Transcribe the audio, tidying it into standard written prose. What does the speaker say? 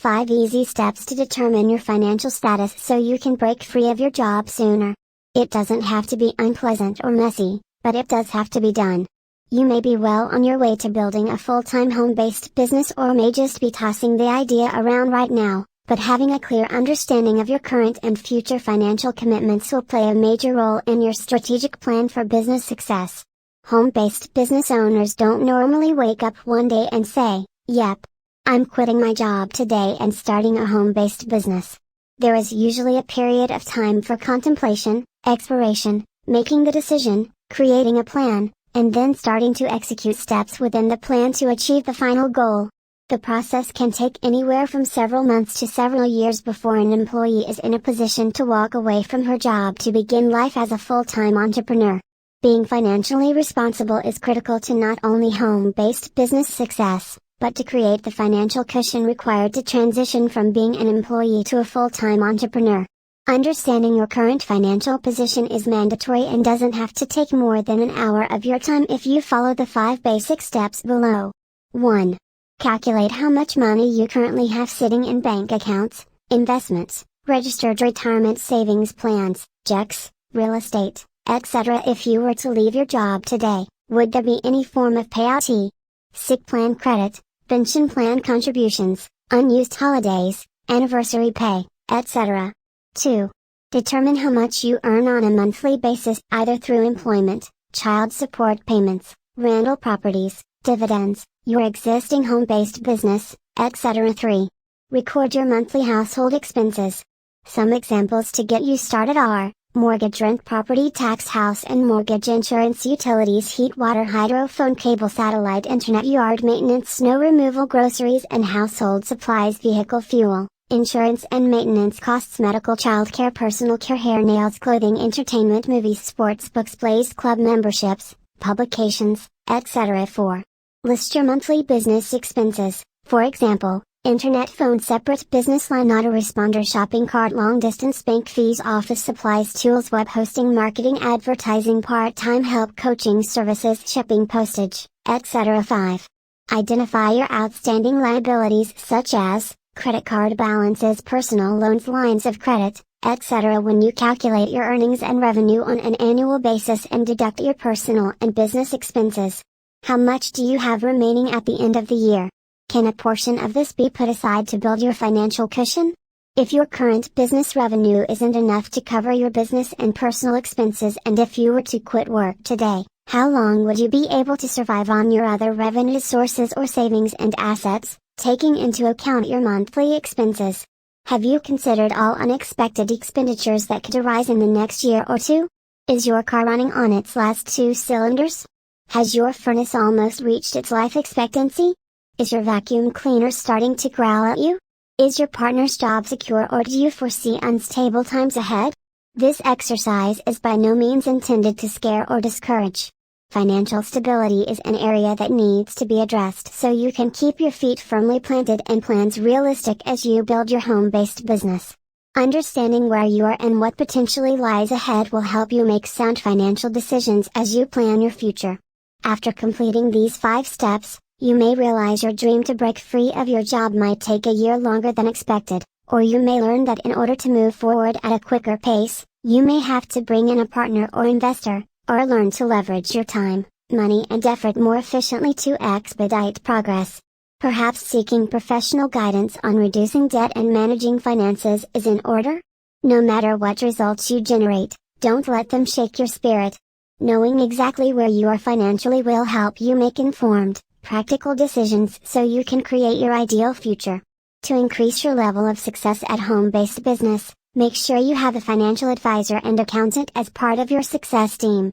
5 easy steps to determine your financial status so you can break free of your job sooner. It doesn't have to be unpleasant or messy, but it does have to be done. You may be well on your way to building a full-time home-based business or may just be tossing the idea around right now, but having a clear understanding of your current and future financial commitments will play a major role in your strategic plan for business success. Home-based business owners don't normally wake up one day and say, "Yep, I'm quitting my job today and starting a home-based business." There is usually a period of time for contemplation, exploration, making the decision, creating a plan, and then starting to execute steps within the plan to achieve the final goal. The process can take anywhere from several months to several years before an employee is in a position to walk away from her job to begin life as a full-time entrepreneur. Being financially responsible is critical to not only home-based business success, but to create the financial cushion required to transition from being an employee to a full-time entrepreneur. Understanding your current financial position is mandatory and doesn't have to take more than an hour of your time if you follow the 5 basic steps below. 1. Calculate how much money you currently have sitting in bank accounts, investments, registered retirement savings plans, checks, real estate, etc. If you were to leave your job today, would there be any form of payout, sick plan credit, pension plan contributions, unused holidays, anniversary pay, etc.? 2. Determine how much you earn on a monthly basis either through employment, child support payments, rental properties, dividends, your existing home-based business, etc. 3. Record your monthly household expenses. Some examples to get you started are mortgage, rent, property tax, house and mortgage, insurance, utilities, heat, water, hydro, phone, cable, satellite, internet, yard maintenance, snow removal, groceries and household supplies, vehicle fuel, insurance and maintenance costs, medical, child care, personal care, hair, nails, clothing, entertainment, movies, sports, books, plays, club memberships, publications, etc. 4. List your monthly business expenses, for example, internet, phone, separate business line, autoresponder, shopping cart, long distance, bank fees, office supplies, tools, web hosting, marketing, advertising, part-time help, coaching services, shipping, postage, etc. 5. Identify your outstanding liabilities such as credit card balances, personal loans, lines of credit, etc. when you calculate your earnings and revenue on an annual basis and deduct your personal and business expenses. How much do you have remaining at the end of the year? Can a portion of this be put aside to build your financial cushion? If your current business revenue isn't enough to cover your business and personal expenses, and if you were to quit work today, how long would you be able to survive on your other revenue sources or savings and assets, taking into account your monthly expenses? Have you considered all unexpected expenditures that could arise in the next year or two? Is your car running on its last 2 cylinders? Has your furnace almost reached its life expectancy? Is your vacuum cleaner starting to growl at you? Is your partner's job secure, or do you foresee unstable times ahead? This exercise is by no means intended to scare or discourage. Financial stability is an area that needs to be addressed so you can keep your feet firmly planted and plans realistic as you build your home-based business. Understanding where you are and what potentially lies ahead will help you make sound financial decisions as you plan your future. After completing these 5 steps, you may realize your dream to break free of your job might take a year longer than expected, or you may learn that in order to move forward at a quicker pace, you may have to bring in a partner or investor, or learn to leverage your time, money and effort more efficiently to expedite progress. Perhaps seeking professional guidance on reducing debt and managing finances is in order? No matter what results you generate, don't let them shake your spirit. Knowing exactly where you are financially will help you make informed, practical decisions so you can create your ideal future. To increase your level of success at home-based business, make sure you have a financial advisor and accountant as part of your success team.